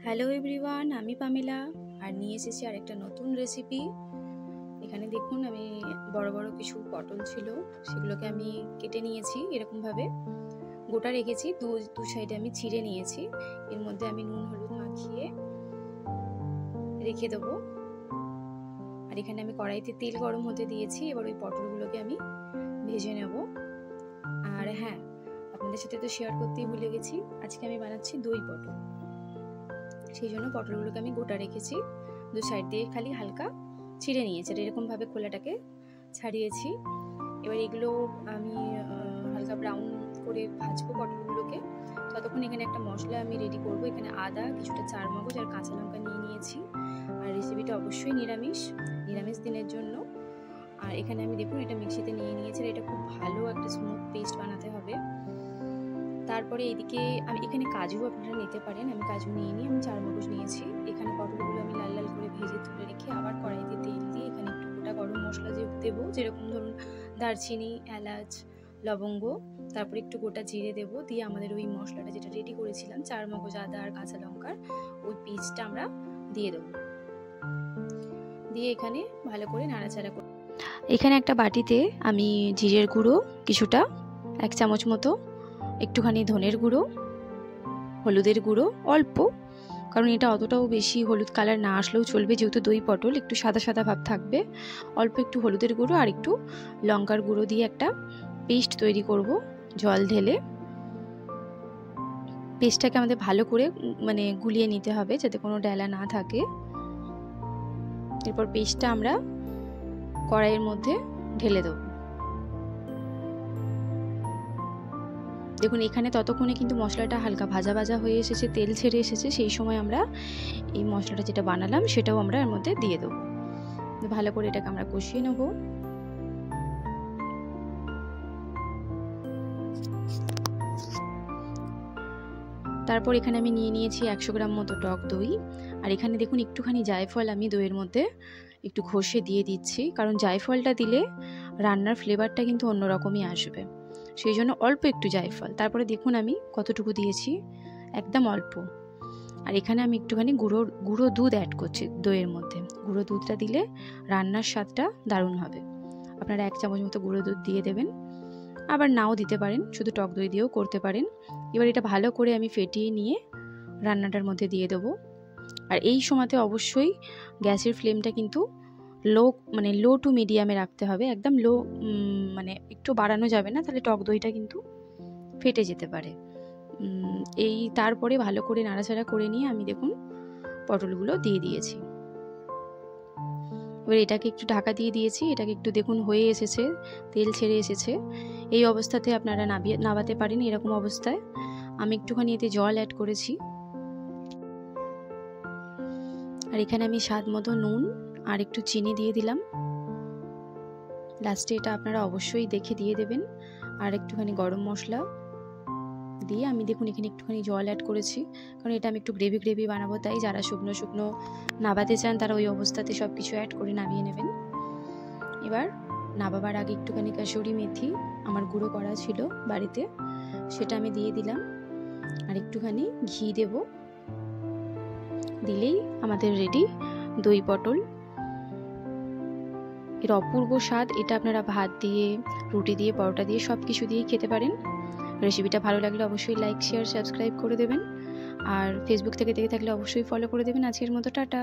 Hello everyone, আমি Pamela আর নিয়ে এসেছি আরেকটা নতুন রেসিপি। এখানে দেখুন, আমি বড় বড় কিছু পটল ছিল, সেগুলোকে আমি কেটে নিয়েছি এরকমভাবে, গোটা রেখেছি। দু সাইডে আমি ছিঁড়ে নিয়েছি। এর মধ্যে আমি নুন হলুদ মাখিয়ে রেখে দেবো। আর এখানে আমি কড়াইতে তেল গরম হতে দিয়েছি। এবার ওই পটলগুলোকে আমি ভেজে নেব। আর হ্যাঁ, আপনাদের সাথে তো শেয়ার করতেই ভুলে গেছি, আজকে আমি বানাচ্ছি দই পটল। সেই জন্য পটলগুলোকে আমি গোটা রেখেছি, দু সাইড দিয়ে খালি হালকা ছিঁড়ে নিয়েছি। আর এরকমভাবে খোলাটাকে ছাড়িয়েছি। এবার এগুলো আমি হালকা ব্রাউন করে ভাজবো পটলগুলোকে। ততক্ষণ এখানে একটা মশলা আমি রেডি করব। এখানে আদা, কিছুটা চারমগজ আর কাঁচা লঙ্কা নিয়ে নিয়েছি। আর রেসিপিটা অবশ্যই নিরামিষ দিনের জন্য। আর এখানে আমি দেখুন এটা মিক্সিতে নিয়ে নিয়েছি। আর এটা খুব ভালো একটা স্মুথ পেস্ট বানাতে হবে। তারপরে এদিকে আমি এখানে কাজু আপনারা নিতে পারেন, আমি কাজু নিয়ে নিই। আমি চারমগজ নিয়েছি। এখানে পটলগুলো আমি লাল লাল করে ভেজে তুলে রেখে আবার কড়াইতে তেল দিয়ে এখানে একটু গোটা গরম মশলা দেবো, যেরকম ধরুন দারচিনি, এলাচ, লবঙ্গ, তারপরে একটু গোটা জিরে দেবো। দিয়ে আমাদের ওই মশলাটা যেটা রেডি করেছিলাম, চারমগজ, আদা আর কাঁচা লঙ্কার ওই পেস্টটা আমরা দিয়ে দেবো। দিয়ে এখানে ভালো করে নাড়াচাড়া করে এখানে একটা বাটিতে আমি জিরের গুঁড়ো কিছুটা 1 চামচ মতো, একটুখানি ধনের গুঁড়ো, হলুদের গুঁড়ো অল্প, কারণ এটা অতটাও বেশি হলুদ কালার না আসলেও চলবে, যেহেতু দই পটল একটু সাদা সাদা ভাব থাকবে। অল্প একটু হলুদের গুঁড়ো আর একটু লঙ্কার গুঁড়ো দিয়ে একটা পেস্ট তৈরি করব জল ঢেলে। পেস্টটাকে আমাদের ভালো করে গুলিয়ে নিতে হবে, যাতে কোনো ডেলা না থাকে। এরপর পেস্টটা আমরা কড়াইয়ের মধ্যে ঢেলে দেবো। দেখুন এখানে ততক্ষণে কিন্তু মশলাটা হালকা ভাজা ভাজা হয়ে এসেছে, তেল ছেড়ে এসেছে। সেই সময় আমরা এই মশলাটা যেটা বানালাম সেটাও আমরা এর মধ্যে দিয়ে দেবো। ভালো করে এটাকে আমরা কষিয়ে নেব। তারপর এখানে আমি নিয়ে নিয়েছি 100 গ্রাম মতো টক দই। আর এখানে দেখুন একটুখানি জায়ফল আমি দইয়ের মধ্যে একটু ঘষে দিয়ে দিচ্ছি, কারণ জায়ফলটা দিলে রান্নার ফ্লেভারটা কিন্তু অন্যরকমই আসবে, সেই জন্য অল্প একটু জায়ফল। তারপরে দেখুন আমি কতটুকু দিয়েছি, একদম অল্প। আর এখানে আমি একটুখানি গুঁড়ো দুধ অ্যাড করছি দইয়ের মধ্যে। গুঁড়ো দুধটা দিলে রান্নার স্বাদটা দারুণ হবে। আপনারা 1 চামচ মতো গুঁড়ো দুধ দিয়ে দেবেন, আবার নাও দিতে পারেন, শুধু টক দই দিয়েও করতে পারেন। এবার এটা ভালো করে আমি ফেটিয়ে নিয়ে রান্নাটার মধ্যে দিয়ে দেবো। আর এই সময়তে অবশ্যই গ্যাসের ফ্লেমটা কিন্তু লো টু মিডিয়ামে রাখতে হবে। একদম লো একটু বাড়ানো যাবে না, তাহলে টক দইটা কিন্তু ফেটে যেতে পারে। তারপরে ভালো করে নাড়াচাড়া করে নিয়ে আমি দেখুন পটলগুলো দিয়ে দিয়েছি। এবার এটাকে একটু ঢাকা দিয়ে দিয়েছি। এটাকে একটু দেখুন হয়ে এসেছে, তেল ছেড়ে এসেছে। এই অবস্থাতে আপনারা নাবাতে পারেন। এরকম অবস্থায় আমি একটুখানি এতে জল অ্যাড করেছি। আর এখানে আমি স্বাদ মতো নুন আর একটু চিনি দিয়ে দিলাম। লাস্টে এটা আপনারা অবশ্যই দেখে দিয়ে দেবেন। আর একটুখানি গরম মশলা দিয়ে আমি দেখুন এখানে একটুখানি জল অ্যাড করেছি, কারণ এটা আমি একটু গ্রেভি বানাবো। তাই যারা শুকনো নাবাতে চান তারা ওই অবস্থাতে সব কিছু অ্যাড করে নামিয়ে নেবেন। এবার নাবাবার আগে একটুখানি কাসুরি মেথি আমার গুঁড়ো করা ছিল বাড়িতে, সেটা আমি দিয়ে দিলাম। আর একটুখানি ঘি দেব, দিলেই আমাদের রেডি দই পটল। এর অপূর্ব স্বাদ। এটা আপনারা ভাত দিয়ে, রুটি দিয়ে, পরোটা দিয়ে সব কিছু দিয়ে খেতে পারেন। রেসিপিটা ভালো লাগলে অবশ্যই লাইক, শেয়ার, সাবস্ক্রাইব করে দেবেন। আর ফেসবুক থেকে দেখে থাকলে অবশ্যই ফলো করে দেবেন। আজকের মতো টাটা।